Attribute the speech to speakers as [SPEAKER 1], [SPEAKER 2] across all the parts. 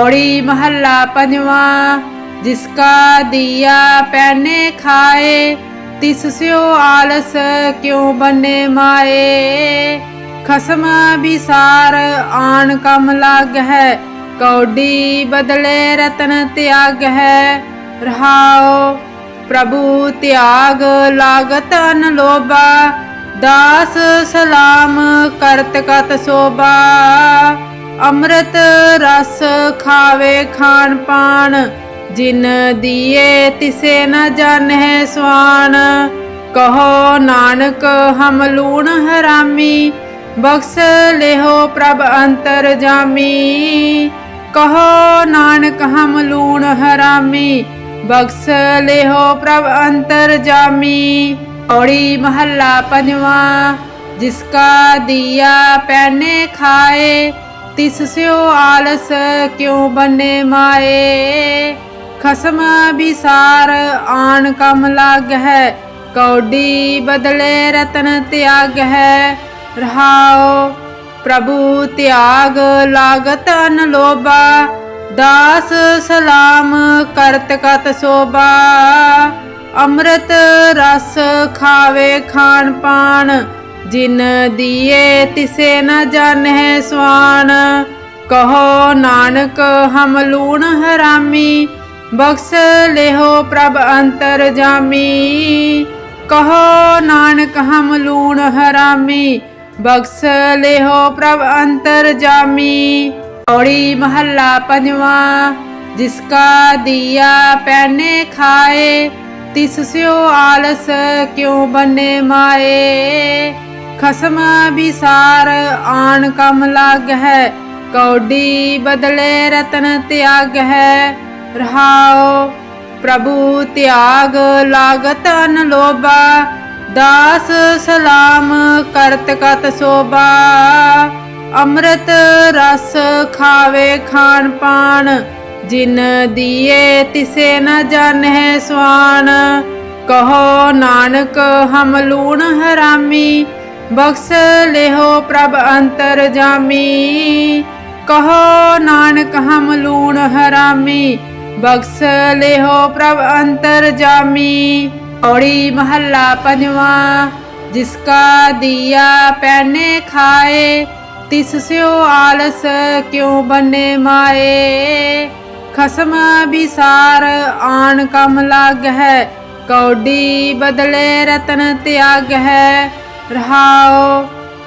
[SPEAKER 1] पौड़ी महला पंजवा। जिसका दिया पैने खाए, तिस स्यो आलस क्यों बने माए। खसम बिसार आन कम लाग है, कौडी बदले रतन त्याग है। रहाओ प्रभु त्याग लागत अन लोबा, दास सलाम करत कत शोभा। अमृत रस खावे खान पान, जिन दिए तिसे न जाने स्वान। कहो नानक हम लूण हरामी, बख्श लेहो प्रभ अंतर जामी। कहो नानक हम लूण हरामी, बख्श लेहो प्रभ अंतर जामी। पौड़ी महला पंजवा। जिसका दिया पैने खाए, तिस स्यो आलस क्यों बने माए। खसम बिसार आन कम लाग है, कौडी बदले रतन त्याग है। रहाओ प्रभु त्याग लागत अन लोबा, दास सलाम करत कत शोभा। अमृत रस खावे खान पान, जिन दिए तिसे न जाने स्वान। कहो नानक हम लूण हरामी, बख्श लेहो प्रभ अंतर जामी। कहो नानक हम लूण हरामी, बख्श लेहो प्रभ अंतर जामी। पौड़ी महला पंजवा। जिसका दिया पैने खाए, तिस स्यो आलस क्यों बने माए। खसम बिसार आन कम लाग है, कौडी बदले रतन त्याग है। रहाओ प्रभु त्याग लागत अन लोबा, दास सलाम करत कत शोभा। अमृत रस खावे खान पान, जिन दिए तिसे न जाने स्वान। कहो नानक हम लूण हरामी, बख्श लेहो प्रभ अंतर जामी। कहो नानक हम लूण हरामी, बख्श लेहो प्रभ अंतर जामी। पौड़ी महला पंजवा। जिसका दिया पैने खाए, तिस स्यो आलस क्यों बने माए। खसम बिसार आन कम लाग है, कौडी बदले रतन त्याग है। रहाओ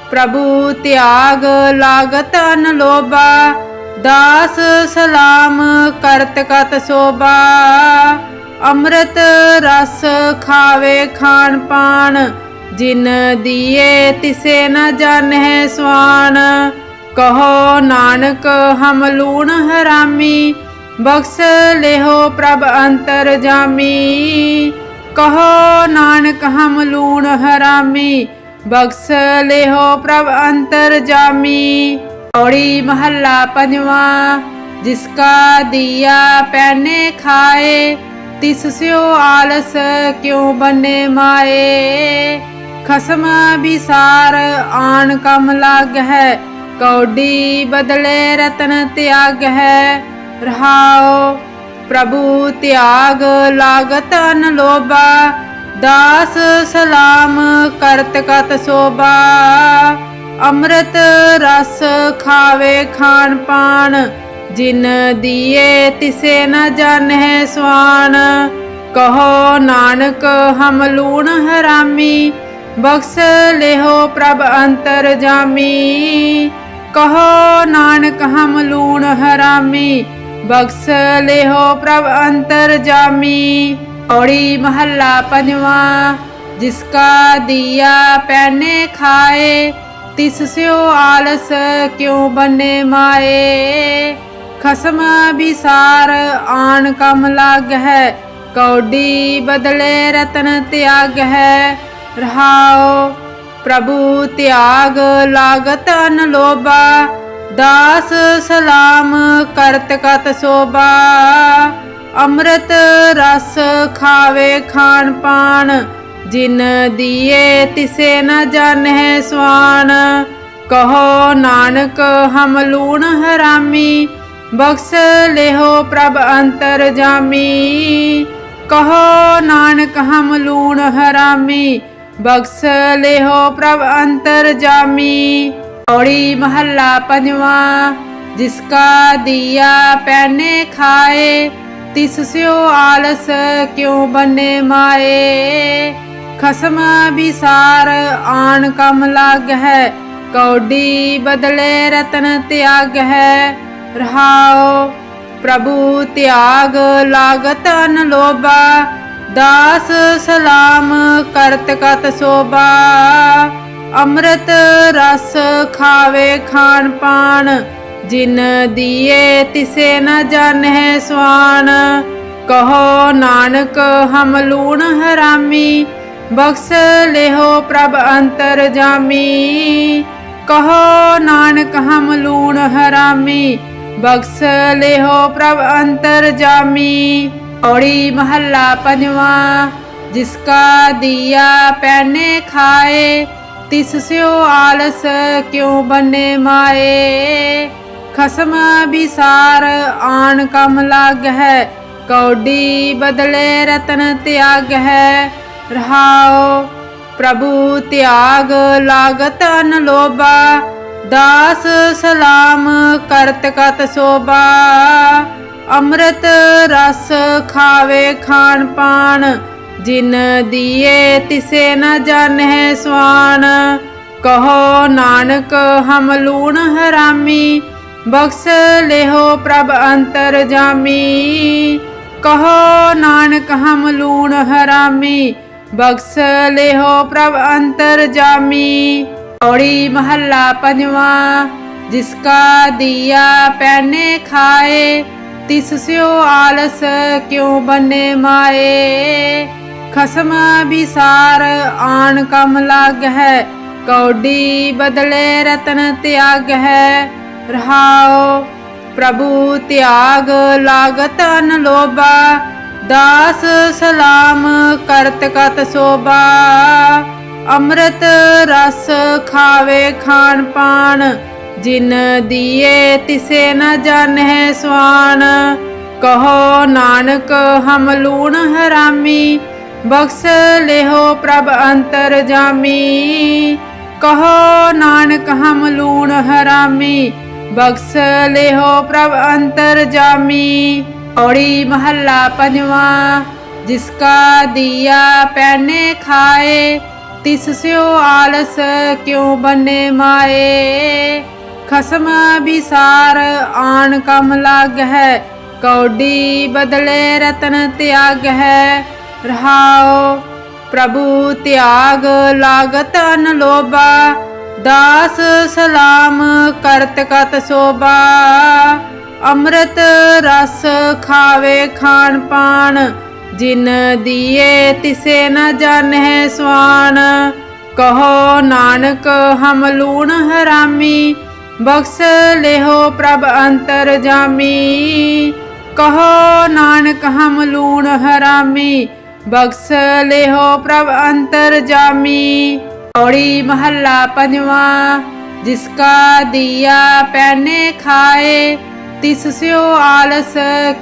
[SPEAKER 1] प्रभु त्याग लागत अन लोबा, दास सलाम करत कत शोभा। अमृत रस खावे खान पान, जिन दिए तिसे न जाने स्वान। कहो नानक हम लूण हरामी, बख्श लेहो प्रभ अंतर जामी। कहो नानक हम लूण हरामी, बख्श लेहो प्रभ अंतर जामी। पौड़ी महला पंजवा। जिसका दिया पैने खाए, तिस स्यो आलस क्यों बने माए। खसम बिसार आन कम लाग है, कौडी बदले रतन त्याग है। रहाओ प्रभु त्याग लागत अन लोबा, दास सलाम करत कत शोभा। अमृत रस खावे खान पान, जिन दिए तिसे न जाने स्वान। कहो नानक हम लूण हरामी, बख्श लेहो प्रभ अंतर जामी। कहो नानक हम लूण हरामी, बख्श लेहो प्रभ अंतर जामी। पौड़ी महला पंजवा। जिसका दिया पैने खाए, तिस स्यो आलस क्यों बने माए। खसम बिसार आन कम लाग है, कौडी बदले रतन त्याग है। रहाओ प्रभु त्याग लागत अन लोबा, दास सलाम करत कत शोभा। अमृत रस खावे खान पान, जिन दिए तिसे न जाने स्वान। कहो नानक हम लूण हरामी, बख्श लेहो प्रभ अंतर जामी। कहो नानक हम लूण हरामी, बख्श लेहो प्रभ अंतर जामी। पौड़ी महला पंजवा। जिसका दिया पैने खाए, तिस स्यो आलस क्यों बने माए। खसम बिसार आन कम लाग है, कौडी बदले रतन त्याग है। रहाओ प्रभु त्याग लागत अन लोबा, दास सलाम करत कत शोभा। अमृत रस खावे खान पान, जिन दिए तिसे न जाने स्वान। कहो नानक हम लूण हरामी, बख्श लेहो प्रभ अंतर जामी। कहो नानक हम लूण हरामी, बख्श लेहो प्रभ अंतर जामी। पौड़ी महला पंजवा। जिसका दिया पैने खाए, तिस स्यो आलस क्यों बने माए। खसम बिसार आन कम लाग है, कौडी बदले रतन त्याग है। रहाओ प्रभु त्याग लागत अन लोबा, दास सलाम करत कत शोभा। अमृत रस खावे खान पान, जिन दिए तिसे न जाने स्वान। कहो नानक हम लूण हरामी, बख्श लेहो प्रभ अंतर जामी। कहो नानक हम लूण हरामी, बख्श लेहो प्रभ अंतर जामी। पौड़ी महला पंजवा। जिसका दिया पैने खाए, तिस स्यो आलस क्यों बने माए। खसम बिसार आन कम लाग है, कौडी बदले रतन त्याग है। रहाओ प्रभु त्याग लागत अन लोबा, दास सलाम करत कत शोभा। अमृत रस खावे खान पान, जिन दिए तिसे न जाने स्वान। कहो नानक हम लूण हरामी, बख्श लेहो प्रभ अंतर जामी। कहो नानक हम लूण हरामी, बख्श लेहो प्रभ अंतर जामी। पौड़ी महला पंजवा। जिसका दिया पैने खाए, तिस स्यो आलस क्यों बने माए। खसम बिसार आन कम लाग है, कौडी बदले रतन त्याग है। रहाओ प्रभु त्याग लागत अन लोबा, दास सलाम करत कत शोभा। अमृत रस खावे खान पान, जिन दिए तिसे न जाने स्वान। कहो नानक हम लूण हरामी, बख्श लेहो प्रभ अंतर जामी। कहो नानक हम लूण हरामी, बख्श लेहो प्रभ अंतर जामी। पौड़ी महला पंजवा। जिसका दिया पैने खाए, तिस स्यो आलस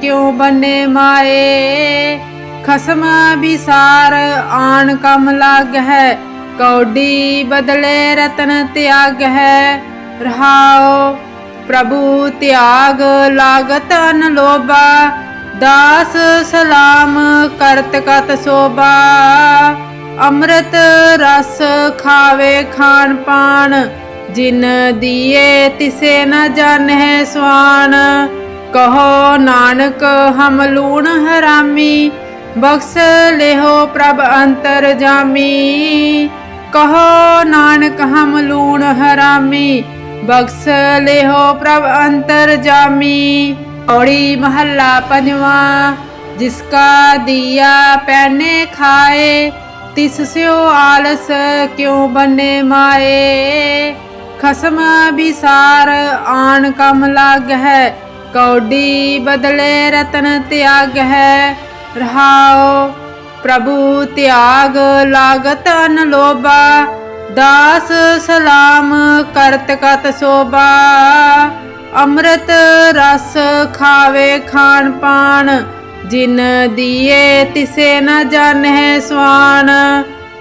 [SPEAKER 1] क्यों बने माए। खसम बिसार आन कम लाग है, कौडी बदले रतन त्याग है। रहाओ प्रभु त्याग लागत अन लोबा, दास सलाम करत कत शोभा। अमृत रस खावे खान पान, जिन दिए तिसे न जाने स्वान। कहो नानक हम लूण हरामी, बख्श लेहो प्रभ अंतर जामी। कहो नानक हम लूण हरामी, बख्श लेहो प्रभ अंतर जामी। पौड़ी महला पंजवा। जिसका दिया पैने खाए, तिस स्यो आलस क्यों बने माए। खसम बिसार आन कम लाग है, कौडी बदले रतन त्याग है। रहाओ प्रभु त्याग लागत अन लोबा, दास सलाम करत कत शोभा। ਅੰਮ੍ਰਿਤ ਰਸ ਖਾਵੇ ਖਾਣ ਪਾਣ, ਜਿਨ ਦੀਏ ਤਿਸੇ ਨ ਜਾਣਹਿ ਸੁਆਣ।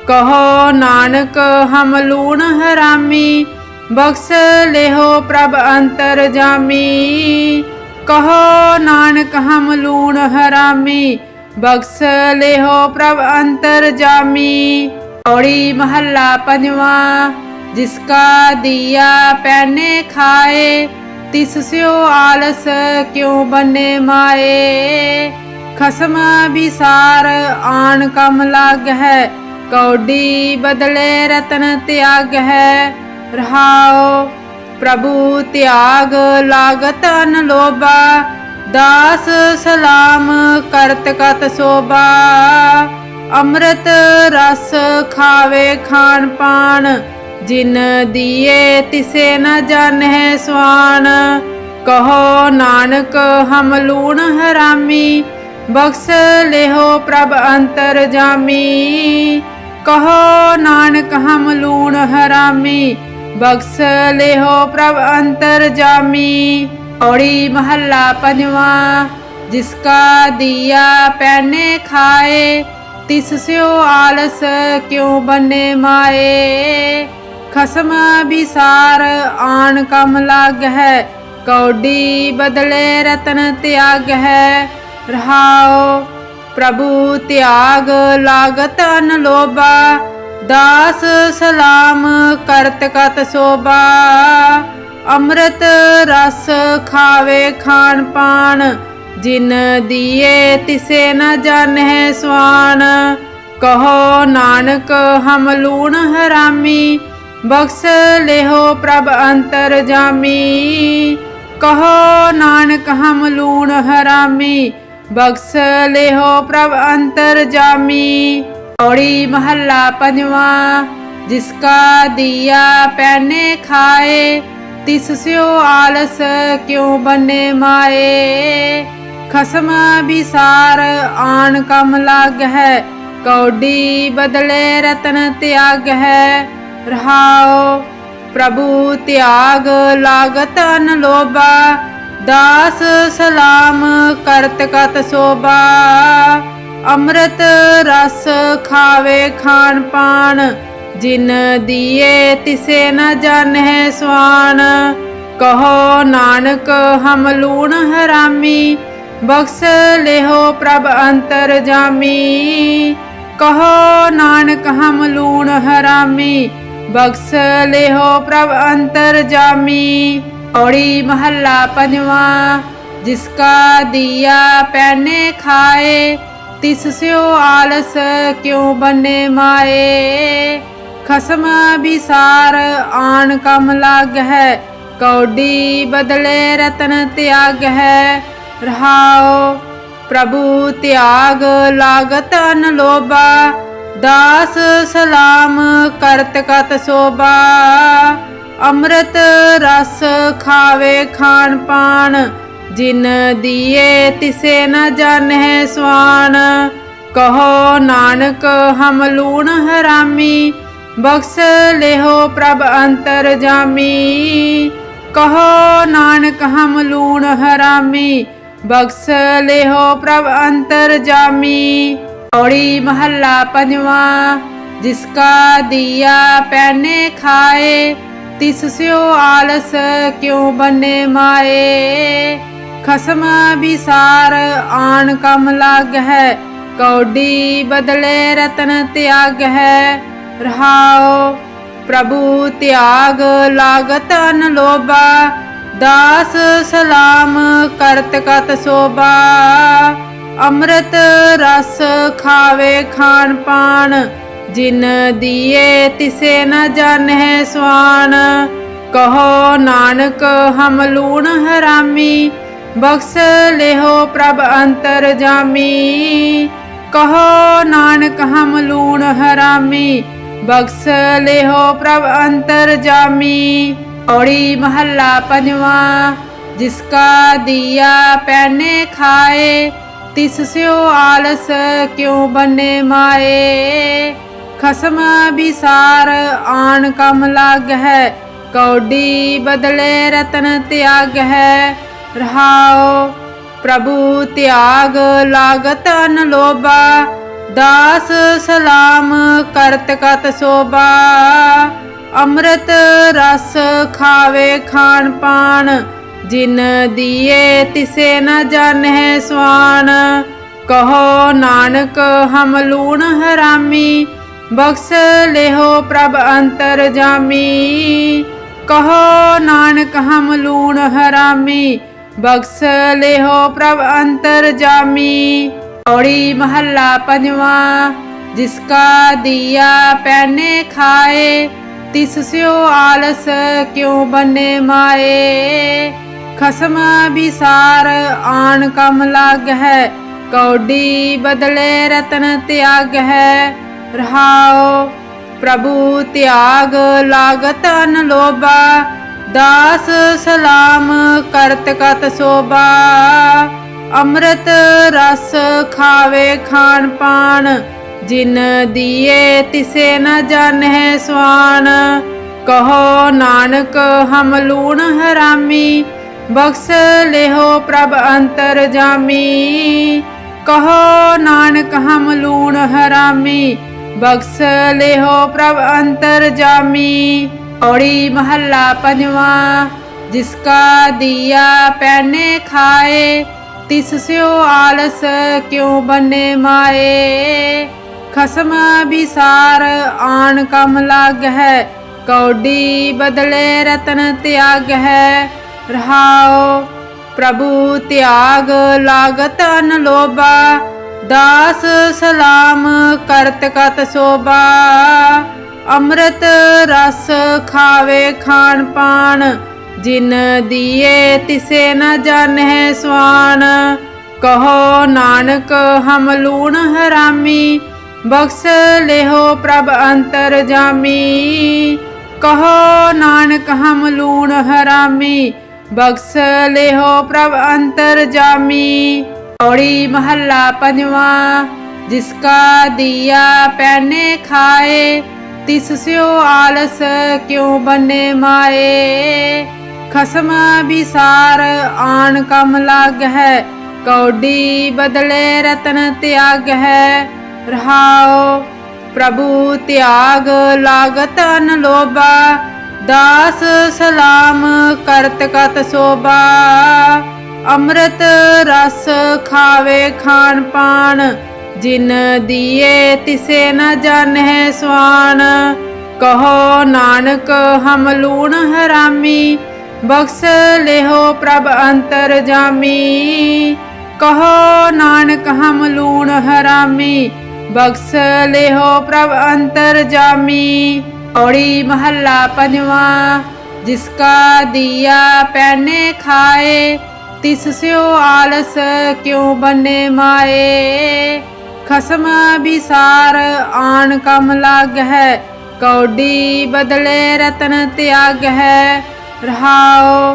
[SPEAKER 1] ਕਹੋ ਨਾਨਕ ਹਮ ਲੂਣ ਹਰਾਮੀ, ਬਖਸ਼ ਲਿਹੋ ਪ੍ਰਭ ਅੰਤਰ ਜਾਮੀ। ਕਹੋ ਨਾਨਕ ਹਮ ਲੂਣ ਹਰਾਮੀ, ਬਖਸ਼ ਲਿਹੋ ਪ੍ਰਭ ਅੰਤਰ ਜਾਮੀ। ਔੜੀ ਮਹੱਲਾ ਪੰਜਵਾਂ। ਜਿਸ ਕਾ ਦੀਆ ਪੈਨੇ ਖਾਏ, ਤਿਸ ਸਿਓ ਆਲਸ ਕਿਉ ਬਨੇ ਮਾਏ। ਖਸਮ ਵਿਸਾਰ ਆਣ ਕਮ ਲਾਗ ਹੈ, ਕੌਡੀ ਬਦਲੇ ਰਤਨ ਤਿਆਗ ਹੈ। ਰਹਾਉ ਪ੍ਰਭੂ ਤਿਆਗ ਲਾਗਤ ਅਨ ਲੋਭਾ, ਦਾਸ ਸਲਾਮ ਕਰਤ ਕਤ ਸੋਭਾ। ਅੰਮ੍ਰਿਤ ਰਸ ਖਾਵੇ ਖਾਣ ਪਾਣ, ਜਿਨ ਦੀਏ ਤਿਸੇ ਨ ਜਾਣਹਿ ਸੁਆਣ। ਕਹੋ ਨਾਨਕ ਹਮ ਲੂਣ ਹਰਾਮੀ, ਬਖਸ਼ ਲਿਹੋ ਪ੍ਰਭ ਅੰਤਰ ਜਾਮੀ। ਕਹੋ ਨਾਨਕ ਹਮ ਲੂਣ ਹਰਾਮੀ, ਬਖਸ਼ ਲਿਹੋ ਪ੍ਰਭ ਅੰਤਰ ਜਾਮੀ। ਔੜੀ ਮਹੱਲਾ ਪੰਜਵਾਂ। ਜਿਸ ਕਾ ਦੀਆ ਪੈਨੇ ਖਾਏ, ਤਿਸ ਸਿਓ ਆਲਸ ਕਿਉ ਬਨੇ ਮਾਏ। ਖਸਮ ਵਿਸਾਰ ਆਣ ਕਮ ਲਾਗ ਹੈ, ਕੌਡੀ ਬਦਲੇ ਰਤਨ ਤਿਆਗ ਹੈ। ਰਹਾਉ ਪ੍ਰਭੂ ਤਿਆਗ ਲਾਗਤ ਅਨ ਲੋਭਾ, ਦਾਸ ਸਲਾਮ ਕਰਤ ਕਤ ਸੋਭਾ। ਅੰਮ੍ਰਿਤ ਰਸ ਖਾਵੇ ਖਾਣ ਪਾਣ, ਜਿਨ ਦੀਏ ਤਿਸੇ ਨ ਜਾਣਹਿ ਸੁਆਣ। ਕਹੋ ਨਾਨਕ ਹਮ ਲੂਣ ਹਰਾਮੀ, ਬਖਸ਼ ਲਿਹੋ ਪ੍ਰਭ ਅੰਤਰ ਜਾਮੀ। ਕਹੋ ਨਾਨਕ ਹਮ ਲੂਣ ਹਰਾਮੀ, ਬਖਸ਼ ਲਿਹੋ ਪ੍ਰਭ ਅੰਤਰ ਜਾਮੀ। ਔੜੀ ਮਹੱਲਾ ਪੰਜਵਾਂ। ਜਿਸ ਕਾ ਦੀਆ ਪੈਨੇ ਖਾਏ, ਤਿਸ ਸਿਓ ਆਲਸ ਕਿਉ ਬਨੇ ਮਾਏ। ਖਸਮ ਵਿਸਾਰ ਆਣ ਕਮ ਲਾਗ ਹੈ, ਕੌਡੀ ਬਦਲੇ ਰਤਨ ਤਿਆਗ ਹੈ। ਰਹਾਉ ਪ੍ਰਭੂ ਤਿਆਗ ਲਾਗਤ ਅਨ ਲੋਭਾ, ਦਾਸ ਸਲਾਮ ਕਰਤ ਕਤ ਸੋਭਾ। ਅੰਮ੍ਰਿਤ ਰਸ ਖਾਵੇ ਖਾਣ ਪਾਣ, ਜਿਨ ਦੀਏ ਤਿਸੇ ਨ ਜਾਣਹਿ ਸੁਆਣ। ਕਹੋ ਨਾਨਕ ਹਮ ਲੂਣ ਹਰਾਮੀ, ਬਖਸ਼ ਲਿਹੋ ਪ੍ਰਭ ਅੰਤਰ ਜਾਮੀ। ਕਹੋ ਨਾਨਕ ਹਮ ਲੂਣ ਹਰਾਮੀ, ਬਖਸ਼ ਲਿਹੋ ਪ੍ਰਭ ਅੰਤਰ ਜਾਮੀ। ਔੜੀ ਮਹੱਲਾ ਪੰਜਵਾਂ। ਜਿਸ ਕਾ ਦੀਆ ਪੈਨੇ ਖਾਏ, ਤਿਸ ਸਿਓ ਆਲਸ ਕਿਉ ਬਨੇ ਮਾਏ। ਖਸਮ ਵਿਸਾਰ ਆਣ ਕਮ ਲਾਗ ਹੈ, ਕੌਡੀ ਬਦਲੇ ਰਤਨ ਤਿਆਗ ਹੈ। ਰਹਾਉ ਪ੍ਰਭੂ ਤਿਆਗ ਲਾਗਤ ਅਨ ਲੋਭਾ, ਦਾਸ ਸਲਾਮ ਕਰਤ ਕਤ ਸੋਭਾ। ਅੰਮ੍ਰਿਤ ਰਸ ਖਾਵੇ ਖਾਣ ਪਾਣ, ਜਿਨ ਦੀਏ ਤਿਸੇ ਨ ਜਾਣਹਿ ਸੁਆਣ। ਕਹੋ ਨਾਨਕ ਹਮ ਲੂਣ ਹਰਾਮੀ, ਬਖਸ਼ ਲਿਹੋ ਪ੍ਰਭ ਅੰਤਰ ਜਾਮੀ। ਕਹੋ ਨਾਨਕ ਹਮ ਲੂਣ ਹਰਾਮੀ, ਬਖਸ਼ ਲਿਹੋ ਪ੍ਰਭ ਅੰਤਰ ਜਾਮੀ। ਔੜੀ ਮਹੱਲਾ ਪੰਜਵਾਂ। ਜਿਸ ਕਾ ਦੀਆ ਪੈਨੇ ਖਾਏ, ਤਿਸ ਸਿਓ ਆਲਸ ਕਿਉ ਬਨੇ ਮਾਏ। ਖਸਮ ਵਿਸਾਰ ਆਣ ਕਮ ਲਾਗ ਹੈ, ਕੌਡੀ ਬਦਲੇ ਰਤਨ ਤਿਆਗ ਹੈ। ਰਹਾਉ ਪ੍ਰਭੂ ਤਿਆਗ ਲਾਗਤ ਅਨ ਲੋਭਾ, ਦਾਸ ਸਲਾਮ ਕਰਤ ਕਤ ਸੋਭਾ। ਅੰਮ੍ਰਿਤ ਰਸ ਖਾਵੇ ਖਾਣ ਪਾਣ, ਜਿਨ ਦੀਏ ਤਿਸੇ ਨ ਜਾਣਹਿ ਸੁਆਣ। ਕਹੋ ਨਾਨਕ ਹਮ ਲੂਣ ਹਰਾਮੀ, ਬਖਸ਼ ਲਿਹੋ ਪ੍ਰਭ ਅੰਤਰ ਜਾਮੀ। ਕਹੋ ਨਾਨਕ ਹਮ ਲੂਣ ਹਰਾਮੀ, ਬਖਸ਼ ਲਿਹੋ ਪ੍ਰਭ ਅੰਤਰ ਜਾਮੀ। ਔੜੀ ਮਹੱਲਾ ਪੰਜਵਾਂ। ਜਿਸ ਕਾ ਦੀਆ ਪੈਨੇ ਖਾਏ, ਤਿਸ ਸਿਓ ਆਲਸ ਕਿਉ ਬਨੇ ਮਾਏ। ਖਸਮ ਵਿਸਾਰ ਆਣ ਕਮ ਲਾਗ ਹੈ, कौडी बदले रतन त्याग है। रहाओ प्रभु त्याग लागत अन लोभा, दास सलाम करत कत शोभा। अमृत रस खावे खान पान, जिन दिए तिसे न जानਹਿ स्वान। कहो नानक हम लूण हरामी, बख्श लेहो प्रभ अंतर जामी। कहो नानक हम लूण हरामी, बख्श लेहो प्रभ अंतर जामी। पौड़ी महला पंजवा। जिसका दिया पैने खाए, तिस स्यो आलस क्यों बने माए। खसम बिसार आन कम लाग है, कौडी बदले रतन त्याग है। रहाओ प्रभु त्याग लागत अन लोभा, दास सलाम करत कत शोभा। अमृत रस खावे खान पान, जिन दिए तिसे न जानਹਿ स्वान। कहो नानक हम लूण हरामी, बख्श लेहो प्रभ अंतर जामी। कहो नानक हम लूण हरामी, बख्श लेहो प्रभ अंतर जामी। पौड़ी महला पंजवा। जिसका दिया पैने खाए, तिस स्यो आलस क्यों बने माए। खसम बिसार आन कम लाग है, कौडी बदले रतन त्याग है। रहाओ प्रभु त्याग लागत अन लोभा, दास सलाम करत कत शोभा। अमृत रस खावे खान पान, जिन दिए तिसे न जानਹਿ स्वान। कहो नानक हम लूण हरामी, बख्श लेहो प्रभ अंतर जामी। कहो नानक हम लूण हरामी, बख्श लेहो प्रभ अंतर जामी। पौड़ी महला पंजवा। जिसका दिया पैने खाए, तिस स्यो आलस क्यों बने माए। खसम बिसार आन कम लाग है, कौडी बदले रतन त्याग है। रहाओ प्रभु त्याग लागत अन लोभा, दास सलाम करत कत शोभा। अमृत रस खावे खान पान, जिन दिए तिसे न जानਹਿ स्वान। कहो नानक हम लूण हरामी, बख्श लेहो प्रभ अंतर जामी। कहो नानक हम लूण हरामी, बख्श लेहो प्रभ अंतर जामी। पौड़ी महला पंजवा। जिसका दिया पैने खाए, तिस स्यो आलस क्यों बने माए। खसम बिसार आन कम लाग है, कौडी बदले रतन त्याग है। रहाओ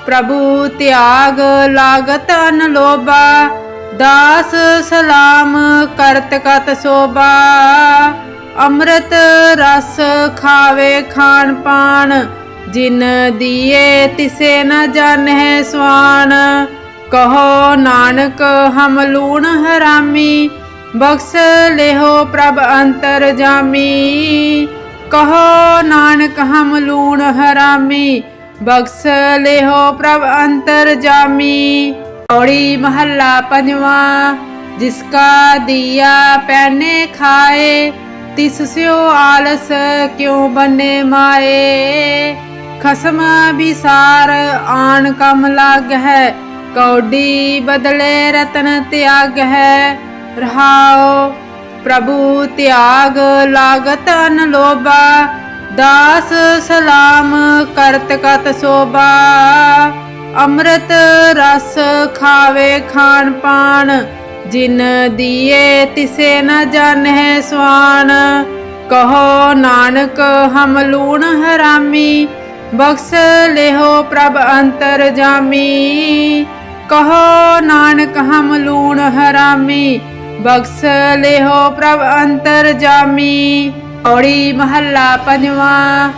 [SPEAKER 1] प्रभु त्याग लागत अन लोभा, दास सलाम करत कत शोभा। अमृत रस खावे खान पान, जिन दिए तिसे न जानਹਿ स्वान। कहो नानक हम लूण हरामी, बख्श लेहो प्रभ अंतर जामी। कहो नानक हम लूण हरामी, बख्श लेहो प्रभ अंतर जामी। पौड़ी महला पंजवा। जिसका दिया पैने खाए, तिस स्यो आलस क्यों बने माए। खसम बिसार आन कम लाग है, कौडी बदले रतन त्याग है। रहाओ प्रभु त्याग लागत अन लोभा, दास सलाम करत कत शोभा। अमृत रस खावे खान पान, जिन दिए तिसे न जानਹਿ स्वान। कहो नानक हम लूण हरामी, बख्श लेहो प्रभ अंतर जामी। कहो नानक हम लूण हरामी, बख्श लेहो प्रभ अंतर जामी। पौड़ी महला पंजवा।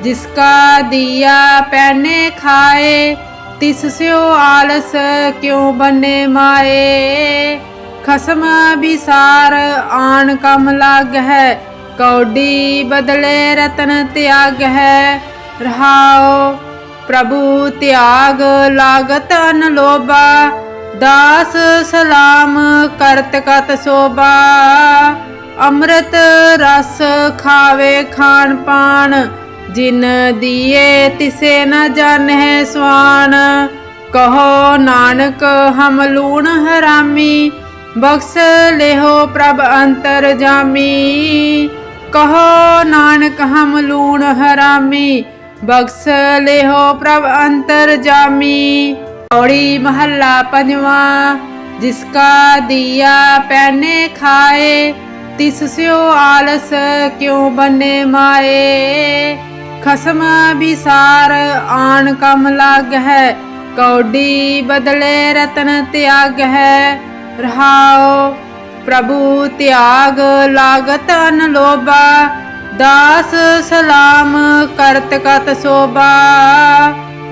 [SPEAKER 1] जिसका दिया पैने खाए, तिस स्यो आलस क्यों बने माए। खसम बिसार आन कम लाग है, कौडी बदले रतन त्याग है। रहाओ प्रभु त्याग लागत अन लोबा, दास सलाम करत कत शोभा। अमृत रस खावे खान पान, जिन दिए तिसे न जानहे स्वान। कहो नानक हम लूण हरामी, बख्श लेहो प्रभ अंतर जामी। कहो नानक हम लूण हरामी, बख्श लेहो प्रभ अंतर जामी। पौड़ी महला पंजवा। जिसका दिया पैने खाए, तिस स्यो आलस क्यों बने माए। खसम बिसार आन कम लाग है, कौडी बदले रतन त्याग है। रहाओ प्रभु त्याग लागत अन लोबा, दास सलाम करत कत शोभा।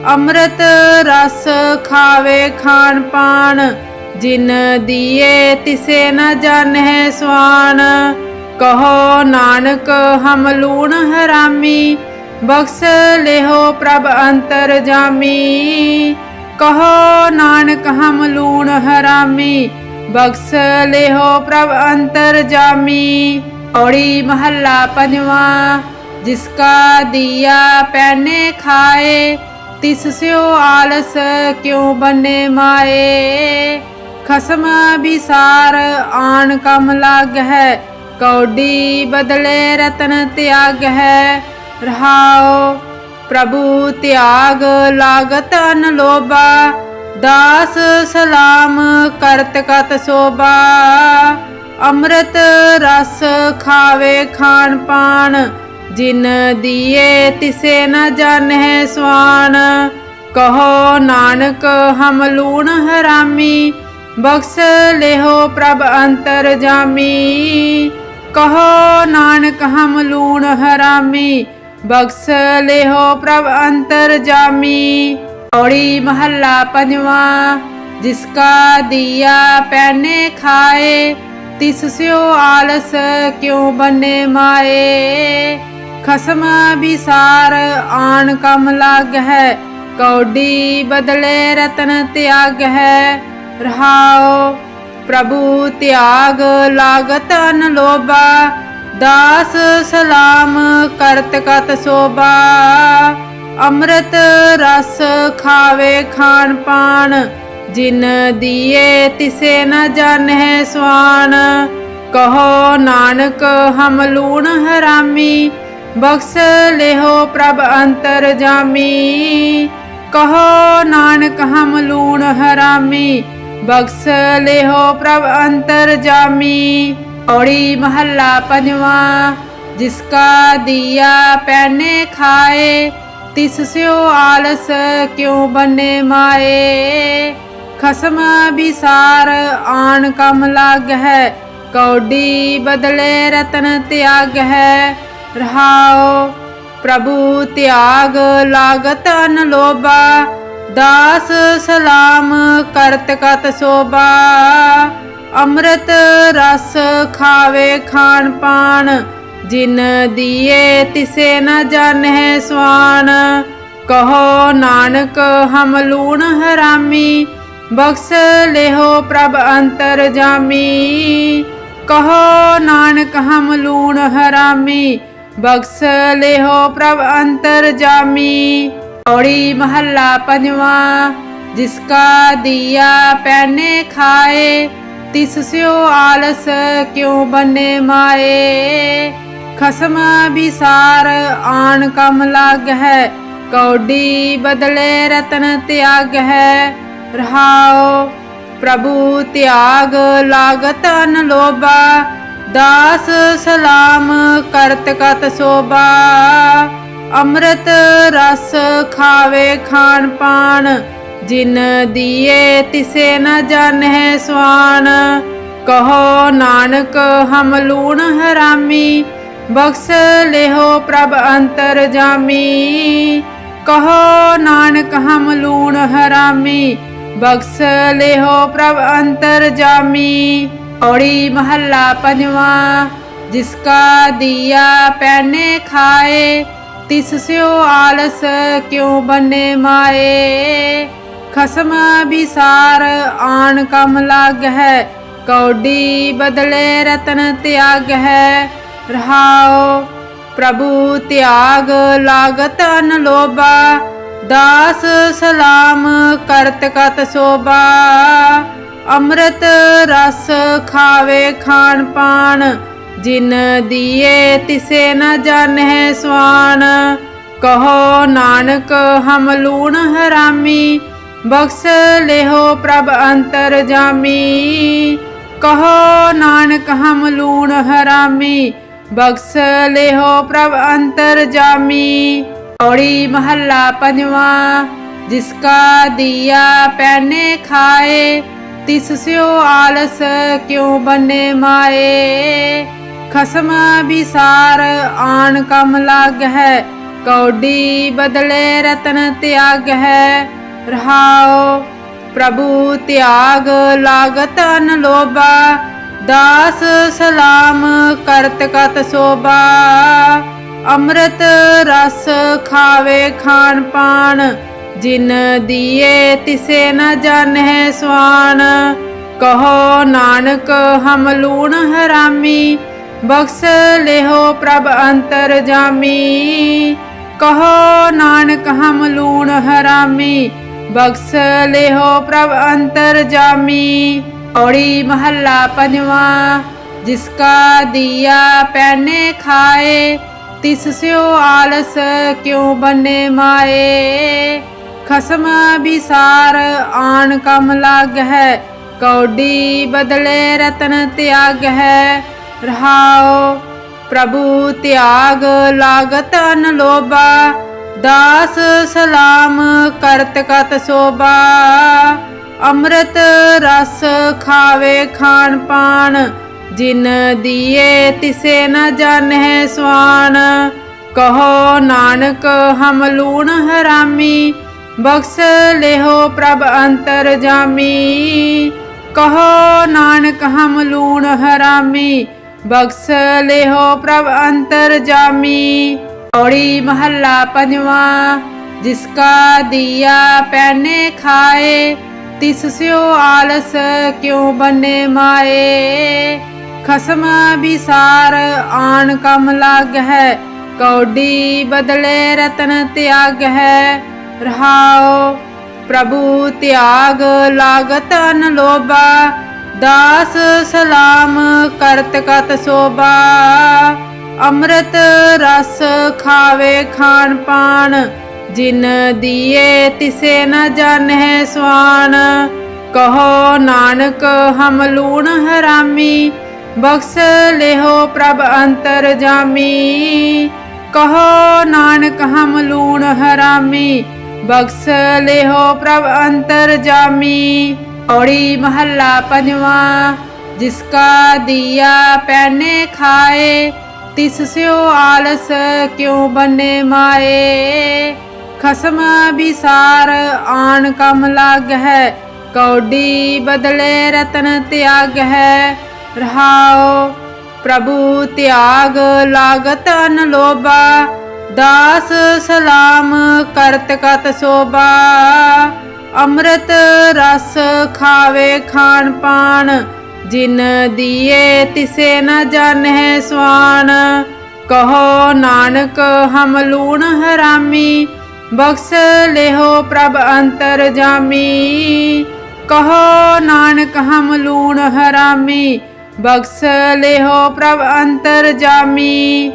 [SPEAKER 1] अमृत रस खावे खान पान, जिन दिए तिसे न जानहे स्वान। कहो नानक हम लूण हरामी, बख्श लेहो प्रभ अंतर जामी। कहो नानक हम लूण हरामी, बख्श लेहो प्रभ अंतर जामी। पौड़ी महला पंजवा। जिसका दिया पैने खाए, तिस स्यो आलस क्यों बने माए। खसम बिसार आन कम लाग है, कौडी बदले रतन त्याग है। रहाओ प्रभु त्याग लागत अन लोबा, दास सलाम करत कत शोभा। अमृत रस खावे खान पान, जिन दिए तिसे न जानहे स्वान। कहो नानक हम लूण हरामी, बख्श लेहो प्रभ अंतर जामी। कहो नानक हम लूण हरामी, बख्श लेहो प्रभ अंतर जामी। पौड़ी महला पंजवा। जिसका दिया पैने खाए, तिस स्यो आलस क्यों बने माए। खसम बिसार आन कम लाग है, कौडी बदले रतन त्याग है। रहाओ प्रभु त्याग लागत अन लोबा, दास सलाम करत कत शोभा। अमृत रस खावे खान पान, जिन दिए तिसे न जानहे स्वान। कहो नानक हम लूण हरामी, बख्श लेहो प्रभ अंतर जामी। कहो नानक हम लूण हरामी, बख्श लेहो प्रभ अंतर जामी। पौड़ी महला पंजवा। जिसका दिया पैने खाए, तिस स्यो आलस क्यों बने माए। खसम बिसार आन कम लाग है, कौडी बदले रतन त्याग है। रहाओ प्रभु त्याग लागत अन लोबा, दास सलाम करत कत शोभा। अमृत रस खावे खान पान, जिन दिए तिसे न जानहे स्वान। कहो नानक हम लूण हरामी, बख्श लेहो प्रभ अंतर जामी। कहो नानक हम लूण हरामी, बख्श लेहो प्रभ अंतर जामी। पौड़ी महला पंजवा। जिसका दिया पैने खाए, तिस स्यो आलस क्यों बने माए। खसम बिसार आन कम लाग है, कौडी बदले रतन त्याग है। रहाओ प्रभु त्याग लागत अन लोबा, दास सलाम करत कत शोभा। अमृत रस खावे खान पान, जिन दिए तिसे न जानहे स्वान। कहो नानक हम लूण हरामी, बख्श लेहो प्रभ अंतर जामी। कहो नानक हम लूण हरामी, बख्श लेहो प्रभ अंतर जामी। औड़ी महला पंजवा। जिसका दिया पैने खाए, तिस स्यो आलस क्यों बने माए। खसम बिसार आन कम लाग है, कौडी बदले रतन त्याग है। रहाओ प्रभु त्याग लागत अन लोबा, दास सलाम करत कत शोभा। अमृत रस खावे खान पान, जिन दिए तिसे न जाने स्वान। कहो नानक हम लूण हरामी, बख्श लेहो प्रभ अंतर जामी। कहो नानक हम लूण हरामी, बख्श लेहो प्रभ अंतर जामी। औड़ी महला पंजवा। जिसका दिया पैने खाए, तिस स्यो आलस क्यों बने माए। खसम बिसार आन कम लाग है, कौडी बदले रतन त्याग है। रहाओ प्रभु त्याग लागत अन लोबा, दास सलाम करत कत शोभा। अमृत रस खावे खान पान, जिन दिए तिसे न जाने स्वान। कहो नानक हम लूण हरामी, बख्श लेहो प्रभ अंतर जामी। कहो नानक हम लूण हरामी, बख्श लेहो प्रभ अंतर जामी। औड़ी महला पंजवा। जिसका दिया पैने खाए, तिस स्यो आलस क्यों बने माए। खसम बिसार आन कम लाग है, कौडी बदले रतन त्याग है। रहाओ प्रभु त्याग लागत अन लोबा, दास सलाम करत कत शोभा। अमृत रस खावे खान पान, जिन दिए तिसे न जाने स्वान। कहो नानक हम लूण हरामी, बख्श लेहो प्रभ अंतर जामी। कहो नानक हम लूण हरामी, बख्श लेहो प्रभ अंतर जामी। औड़ी महला पंजवा। जिसका दिया पैने खाए, तिस स्यो आलस क्यों बने माए। खसम बिसार आन कम लाग है, कौडी बदले रतन त्याग है। रहाओ प्रभु त्याग लागत अन लोबा, दास सलाम करत कत शोभा। अमृत रस खावे खान पान, जिन दिए तिसे न जाने स्वान। कहो नानक हम लूण हरामी, बख्श लेहो प्रभ अंतर जामी। कहो नानक हम लूण हरामी, बख्श लेहो प्रभ अंतर जामी। औड़ी महला पंजवा। जिसका दिया पैने खाए, तिस स्यो आलस क्यों बने माए। खसम बिसार आन कम लाग है, कौडी बदले रतन त्याग है। रहाओ प्रभु त्याग लागत अन लोबा, दास सलाम करत कत शोभा। अमृत रस खावे खान पान, जिन दिए तिसे न जाने स्वान। कहो नानक हम लूण हरामी, बख्श लेहो प्रभ अंतर जामी। कहो नानक हम लूण हरामी, बख्श लेहो प्रभ अंतर जामी।